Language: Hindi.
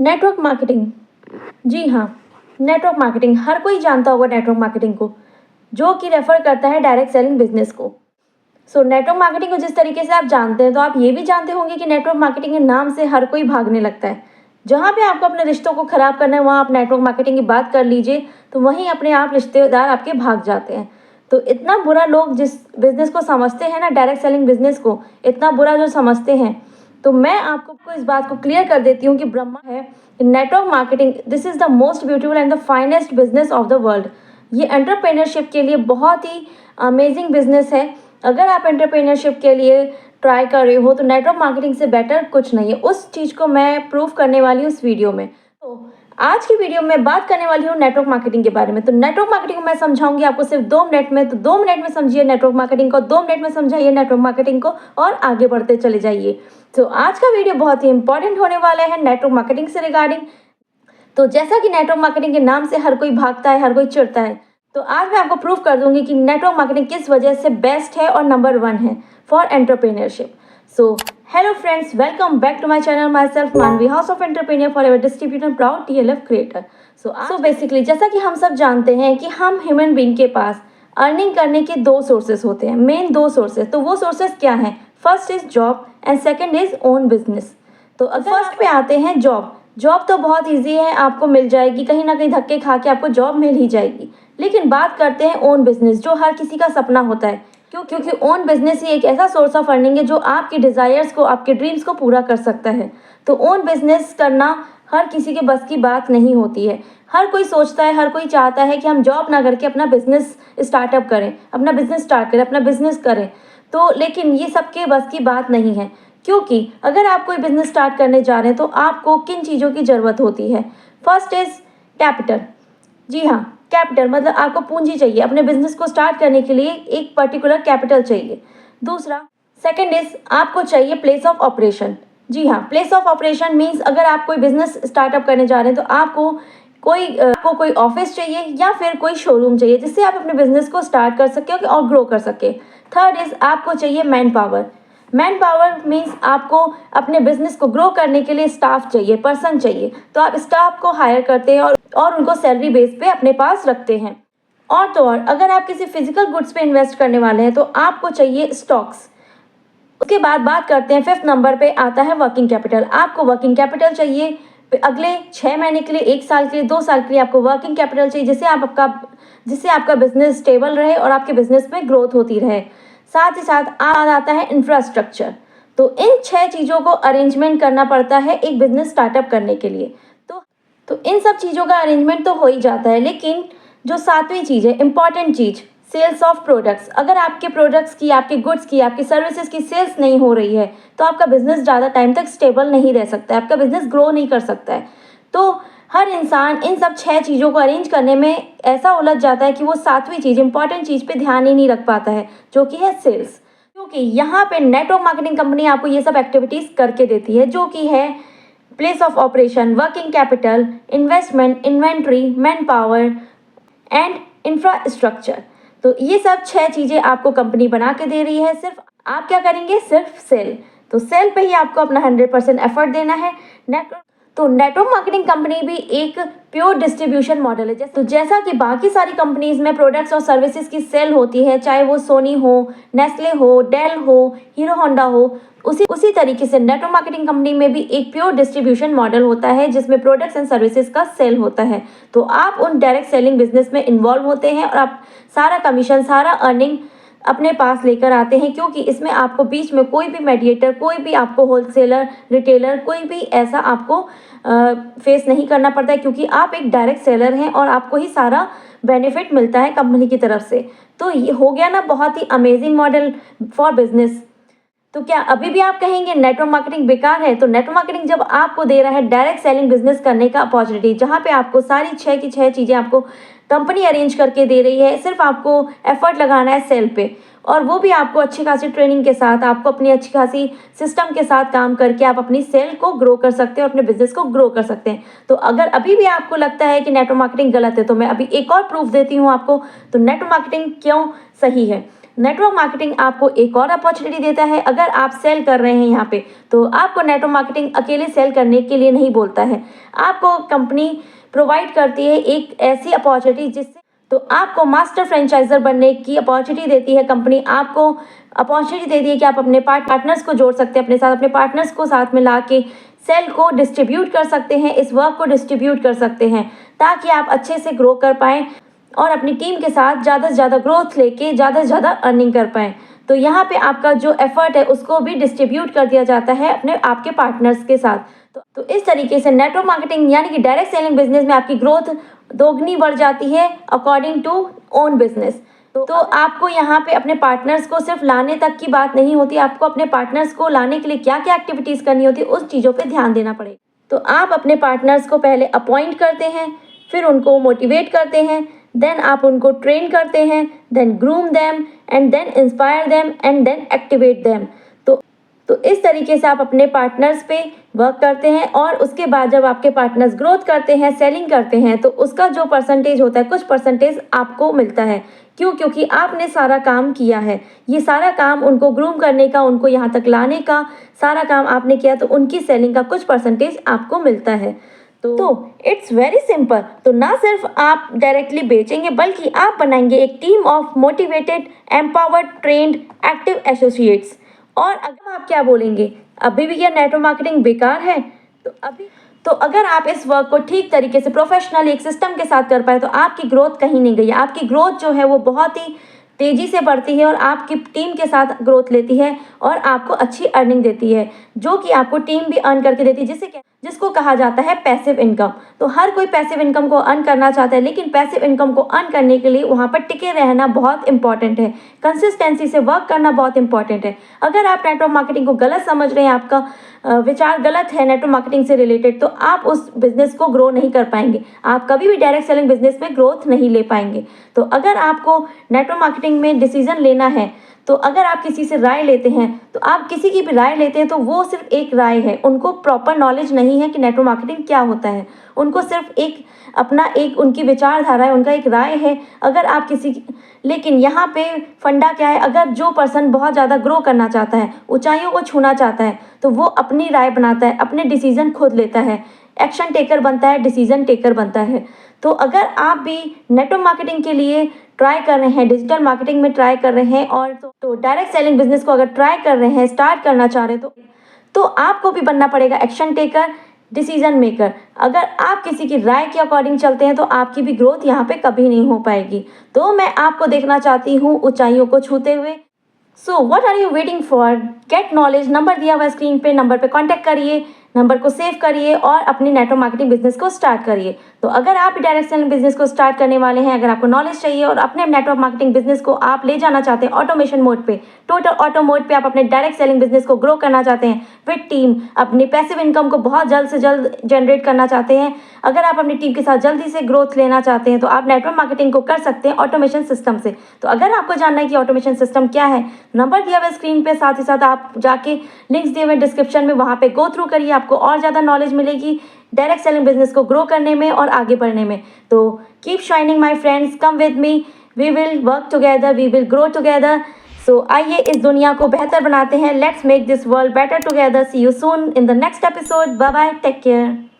Network marketing. जी हाँ, नेटवर्क मार्केटिंग हर कोई जानता होगा नेटवर्क मार्केटिंग को, जो कि रेफर करता है डायरेक्ट सेलिंग बिजनेस को। नेटवर्क मार्केटिंग को जिस तरीके से आप जानते हैं, तो आप ये भी जानते होंगे कि नेटवर्क मार्केटिंग के नाम से हर कोई भागने लगता है। जहाँ पे आपको अपने रिश्तों को खराब करना है, वहाँ आप नेटवर्क मार्केटिंग की बात कर लीजिए, तो वहीं अपने आप रिश्तेदार आपके भाग जाते हैं। तो इतना बुरा लोग जिस बिजनेस को समझते हैं ना, डायरेक्ट सेलिंग बिजनेस को इतना बुरा जो समझते हैं, तो मैं आपको इस बात को क्लियर कर देती हूँ कि ब्रह्मा है network marketing. This is the most beautiful and the finest business of the world. ये एंटरप्रेन्योरशिप के लिए बहुत ही अमेजिंग बिजनेस है। अगर आप एंटरप्रेन्योरशिप के लिए ट्राई कर रहे हो, तो नेटवर्क मार्केटिंग से बेटर कुछ नहीं है। उस चीज़ को मैं प्रूव करने वाली हूँ इस वीडियो में। तो आज की वीडियो में बात करने वाली हूँ नेटवर्क मार्केटिंग के बारे में। तो नेटवर्क मार्केटिंग को मैं समझाऊंगी आपको सिर्फ 2 मिनट में। तो 2 मिनट में समझिए नेटवर्क मार्केटिंग को, 2 मिनट में समझाइए नेटवर्क मार्केटिंग को और आगे बढ़ते चले जाइए। तो आज का वीडियो बहुत ही इंपॉर्टेंट होने वाला है नेटवर्क मार्केटिंग से रिगार्डिंग। तो जैसा कि नेटवर्क मार्केटिंग के नाम से हर कोई भागता है, हर कोई चिढ़ता है, तो आज मैं आपको प्रूव कर दूंगी कि नेटवर्क मार्केटिंग किस वजह से बेस्ट है और नंबर 1 है for entrepreneurship. So hello friends, welcome back to my channel, myself Manvi, house of entrepreneur forever distributor proud TLF creator. So basically जैसा कि हम सब जानते हैं कि हम ह्यूमन बीइंग के पास अर्निंग करने के 2 सोर्सेस होते हैं, मेन 2 सोर्सेस। तो वो सोर्सेस क्या हैं? First is job and second is own business. तो अगर फर्स्ट पे आते हैं जॉब तो बहुत इजी है, आपको मिल जाएगी, कहीं ना कहीं धक्के खा के आपको जॉब मिल ही जाएगी। लेकिन बात करते हैं ओन बिजनेस, जो हर किसी का सपना होता है, क्योंकि ओन बिजनेस ही एक ऐसा सोर्स ऑफ अर्निंग है जो आपके डिजायर्स को, आपके ड्रीम्स को पूरा कर सकता है। तो ओन बिजनेस करना हर किसी के बस की बात नहीं होती है। हर कोई सोचता है, हर कोई चाहता है कि हम जॉब ना करके अपना बिजनेस स्टार्टअप करें, अपना बिजनेस स्टार्ट करें, अपना बिजनेस करें। तो लेकिन ये सबके बस की बात नहीं है, क्योंकि अगर आप कोई बिजनेस स्टार्ट करने जा रहे हैं तो आपको किन चीज़ों की ज़रूरत होती है? First is capital. जी हाँ, कैपिटल मतलब आपको पूंजी चाहिए। अपने बिजनेस को स्टार्ट करने के लिए एक पर्टिकुलर कैपिटल चाहिए। दूसरा, सेकंड इज आपको चाहिए प्लेस ऑफ ऑपरेशन। जी हाँ, प्लेस ऑफ ऑपरेशन मीन्स अगर आप कोई बिजनेस स्टार्टअप करने जा रहे हैं तो आपको कोई ऑफिस चाहिए या फिर कोई शोरूम चाहिए, जिससे आप अपने बिजनेस को स्टार्ट कर सके और ग्रो कर सके। थर्ड इज आपको चाहिए man power. Man power means आपको अपने बिजनेस को ग्रो करने के लिए स्टाफ चाहिए, पर्सन चाहिए। तो आप स्टाफ को हायर करते हैं और उनको सैलरी बेस पे अपने पास रखते हैं। और तो और अगर आप किसी फिजिकल गुड्स पे इन्वेस्ट करने वाले हैं तो आपको चाहिए स्टॉक्स। उसके बाद बात करते हैं, 5th नंबर पे आता है वर्किंग कैपिटल। आपको वर्किंग कैपिटल चाहिए अगले 6 महीने के लिए, 1 साल के लिए, 2 साल के लिए आपको वर्किंग कैपिटल चाहिए, जिससे आपका बिजनेस स्टेबल रहे और आपके बिजनेस में ग्रोथ होती रहे। साथ ही साथ आता है इंफ्रास्ट्रक्चर। तो इन 6 चीज़ों को अरेंजमेंट करना पड़ता है एक बिजनेस स्टार्टअप करने के लिए। तो इन सब चीज़ों का अरेंजमेंट तो हो ही जाता है, लेकिन जो 7वीं चीज़ है, इंपॉर्टेंट चीज़, सेल्स ऑफ प्रोडक्ट्स। अगर आपके प्रोडक्ट्स की, आपके गुड्स की, आपकी सर्विसेज की सेल्स नहीं हो रही है तो आपका बिजनेस ज़्यादा टाइम तक स्टेबल नहीं रह सकता है, आपका बिजनेस ग्रो नहीं कर सकता है। तो हर इंसान इन सब 6 चीज़ों को अरेंज करने में ऐसा उलझ जाता है कि वो 7वीं चीज़, इंपॉर्टेंट चीज़ पे ध्यान ही नहीं रख पाता है, जो कि है सेल्स। क्योंकि यहाँ पे नेटवर्क मार्केटिंग कंपनी आपको ये सब एक्टिविटीज़ करके देती है, जो कि है place of operation, working capital, investment, inventory, man power and infrastructure. तो ये सब 6 चीज़ें आपको कंपनी बना के दे रही है। सिर्फ आप क्या करेंगे? सिर्फ सेल। तो सेल पे ही आपको अपना 100% एफर्ट देना है। नेटवर्क मार्केटिंग कंपनी भी एक प्योर डिस्ट्रीब्यूशन मॉडल है। तो जैसा कि बाकी सारी कंपनीज में प्रोडक्ट्स और सर्विसेज की सेल होती है, चाहे वो सोनी हो, नेस्ले हो, डेल हो, हीरो होंडा हो, उसी तरीके से नेटवर्क मार्केटिंग कंपनी में भी एक प्योर डिस्ट्रीब्यूशन मॉडल होता है, जिसमें प्रोडक्ट्स एंड सर्विसेज का सेल होता है। तो आप उन डायरेक्ट सेलिंग बिजनेस में इन्वॉल्व होते हैं और आप सारा कमीशन, सारा अर्निंग अपने पास लेकर आते हैं, क्योंकि इसमें आपको बीच में कोई भी मेडिएटर, कोई भी आपको होलसेलर, रिटेलर, कोई भी ऐसा आपको फेस नहीं करना पड़ता है, क्योंकि आप एक डायरेक्ट सेलर हैं और आपको ही सारा बेनिफिट मिलता है कंपनी की तरफ से। तो ये हो गया ना बहुत ही अमेजिंग मॉडल फॉर बिजनेस। तो क्या अभी भी आप कहेंगे नेटवर्क मार्केटिंग बेकार है? तो नेटवर्क मार्केटिंग जब आपको दे रहा है डायरेक्ट सेलिंग बिजनेस करने का अपॉर्चुनिटी, जहाँ पे आपको सारी 6 की 6 चीज़ें आपको कंपनी अरेंज करके दे रही है, सिर्फ आपको एफर्ट लगाना है सेल पे, और वो भी आपको अच्छी खासी ट्रेनिंग के साथ, आपको अपनी अच्छी खासी सिस्टम के साथ काम करके आप अपनी सेल को ग्रो कर सकते हैं और अपने बिजनेस को ग्रो कर सकते हैं। तो अगर अभी भी आपको लगता है कि नेटवर्क मार्केटिंग गलत है, तो मैं अभी एक और प्रूफ देती हूँ आपको। तो नेटवर्क मार्केटिंग क्यों सही है? नेटवर्क मार्केटिंग आपको एक और अपॉर्चुनिटी देता है। अगर आप सेल कर रहे हैं यहाँ पे, तो आपको नेटवर्क मार्केटिंग अकेले सेल करने के लिए नहीं बोलता है। आपको कंपनी प्रोवाइड करती है एक ऐसी अपॉर्चुनिटी जिससे तो आपको मास्टर फ्रेंचाइजर बनने की अपॉर्चुनिटी देती है। कंपनी आपको अपॉर्चुनिटी देती है कि आप अपने पार्टनर्स को जोड़ सकते हैं अपने साथ, अपने पार्टनर्स को साथ में ला के सेल को डिस्ट्रीब्यूट कर सकते हैं, इस वर्क को डिस्ट्रीब्यूट कर सकते हैं, ताकि आप अच्छे से ग्रो कर पाएँ और अपनी टीम के साथ ज़्यादा से ज़्यादा ग्रोथ लेके ज़्यादा से ज़्यादा अर्निंग कर पाएँ। तो यहाँ पे आपका जो एफर्ट है उसको भी डिस्ट्रीब्यूट कर दिया जाता है अपने आपके पार्टनर्स के साथ। तो इस तरीके से नेटवर्क मार्केटिंग यानी कि डायरेक्ट सेलिंग बिजनेस में आपकी ग्रोथ दोगुनी बढ़ जाती है अकॉर्डिंग टू ओन बिजनेस। तो आपको यहाँ पे अपने पार्टनर्स को सिर्फ लाने तक की बात नहीं होती, आपको अपने पार्टनर्स को लाने के लिए क्या क्या एक्टिविटीज़ करनी होती है उस चीज़ों पे ध्यान देना पड़ेगा। तो आप अपने पार्टनर्स को पहले अपॉइंट करते हैं, फिर उनको मोटिवेट करते हैं, देन आप उनको ट्रेन करते हैं, then groom them and then inspire them and then activate them. तो इस तरीके से आप अपने पार्टनर्स पे वर्क करते हैं और उसके बाद जब आपके पार्टनर्स ग्रोथ करते हैं, सेलिंग करते हैं, तो उसका जो परसेंटेज होता है कुछ परसेंटेज आपको मिलता है। क्यों? क्योंकि आपने सारा काम किया है। ये सारा काम उनको ग्रूम करने का, उनको यहाँ तक लाने का सारा काम आपने किया, तो उनकी सेलिंग का कुछ परसेंटेज आपको मिलता है। तो इट्स वेरी सिंपल। तो ना सिर्फ आप डायरेक्टली बेचेंगे बल्कि आप बनाएंगे एक team of motivated, empowered, trend, active associates. और अगर आप क्या बोलेंगे, अभी भी क्या नेटवर्क मार्केटिंग बेकार है? तो अगर आप इस वर्क को ठीक तरीके से प्रोफेशनल एक सिस्टम के साथ कर पाए तो आपकी ग्रोथ कहीं नहीं गई है। आपकी ग्रोथ जो है वो बहुत ही तेज़ी से बढ़ती है और आपकी टीम के साथ ग्रोथ लेती है और आपको अच्छी अर्निंग देती है, जो कि आपको टीम भी अर्न करके देती है, जिसको कहा जाता है पैसिव इनकम। तो हर कोई पैसिव इनकम को अर्न करना चाहता है, लेकिन पैसिव इनकम को अर्न करने के लिए वहाँ पर टिके रहना बहुत इंपॉर्टेंट है, कंसिस्टेंसी से वर्क करना बहुत इंपॉर्टेंट है। अगर आप नेटवर्क मार्केटिंग को गलत समझ रहे हैं, आपका विचार गलत है नेटवर्क मार्केटिंग से रिलेटेड, तो आप उस बिज़नेस को ग्रो नहीं कर पाएंगे, आप कभी भी डायरेक्ट सेलिंग बिजनेस में ग्रोथ नहीं ले पाएंगे। तो अगर आपको नेटवर्क मार्केटिंग में डिसीजन लेना है, तो अगर आप किसी से राय लेते हैं, तो आप किसी की भी राय लेते हैं तो वो सिर्फ एक राय है, उनको प्रॉपर नॉलेज नहीं है कि नेटवर्क मार्केटिंग क्या होता है। उनको सिर्फ एक अपना एक उनकी विचारधारा है, उनका एक राय है। अगर आप लेकिन यहाँ पे फंडा क्या है, अगर जो पर्सन बहुत ज़्यादा ग्रो करना चाहता है, ऊंचाइयों को छूना चाहता है, तो वो अपनी राय बनाता है, अपने डिसीजन खुद लेता है, एक्शन टेकर बनता है, डिसीजन टेकर बनता है। तो अगर आप भी नेटवर्क मार्केटिंग के लिए ट्राई कर रहे हैं, डिजिटल मार्केटिंग में ट्राई कर रहे हैं और तो डायरेक्ट सेलिंग बिजनेस को अगर ट्राई कर रहे हैं, स्टार्ट करना चाह रहे हैं, तो आपको भी बनना पड़ेगा एक्शन टेकर, डिसीजन मेकर। अगर आप किसी की राय के अकॉर्डिंग चलते हैं तो आपकी भी ग्रोथ यहाँ पे कभी नहीं हो पाएगी। तो मैं आपको देखना चाहती हूँ ऊंचाइयों को छूते हुए। So what are you waiting for? Get knowledge. Number दिया हुआ स्क्रीन पे, नंबर पे कांटेक्ट करिए, नंबर को सेव करिए और अपनी नेटवर्क मार्केटिंग बिजनेस को स्टार्ट करिए। तो अगर आप डायरेक्ट सेलिंग बिजनेस को स्टार्ट करने वाले हैं, अगर आपको नॉलेज चाहिए और अपने नेटवर्क मार्केटिंग बिजनेस को आप ले जाना चाहते हैं ऑटोमेशन मोड पे, टोटल ऑटो मोड पे, आप अपने डायरेक्ट सेलिंग बिजनेस को ग्रो करना चाहते हैं विद टीम, अपनी पैसिव इनकम को बहुत जल्द से जल्द जनरेट करना चाहते हैं, अगर आप अपनी टीम के साथ जल्दी से ग्रोथ लेना चाहते हैं, तो आप नेटवर्क मार्केटिंग को कर सकते हैं ऑटोमेशन सिस्टम से। तो अगर आपको जानना है कि ऑटोमेशन सिस्टम क्या है, नंबर दिया हुआ स्क्रीन पे, साथ ही साथ आप जाके लिंक्स दिए हुए डिस्क्रिप्शन में, वहाँ पे गो थ्रू करिए, आपको और ज़्यादा नॉलेज मिलेगी डायरेक्ट सेलिंग बिजनेस को ग्रो करने में और आगे बढ़ने में। तो keep shining my friends, come with me, we will work together, we will grow together. So आइए इस दुनिया को बेहतर बनाते हैं। Let's make this world better together. See you soon in the next episode. Bye bye, take care.